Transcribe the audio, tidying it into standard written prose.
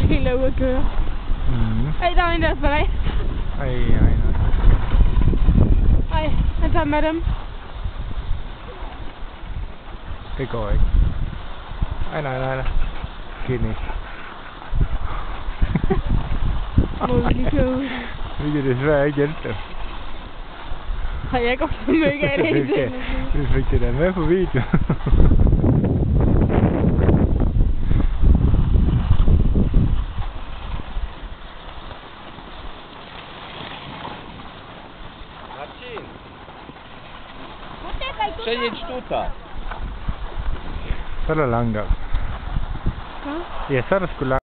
helt er ude at køre. Ej, der er en, der er af. Ej. Ej, han tager med dem. Det går ikke. Nej. Giv den ikke. Må vi lige køre ud. Vi kan desværre ikke hjælpe dem. Har jeg godt for mega af det? Vi fik det da med på video. Marcin! Przejedź tutaj! Så er der langt op. Ja, så er der sgu langt.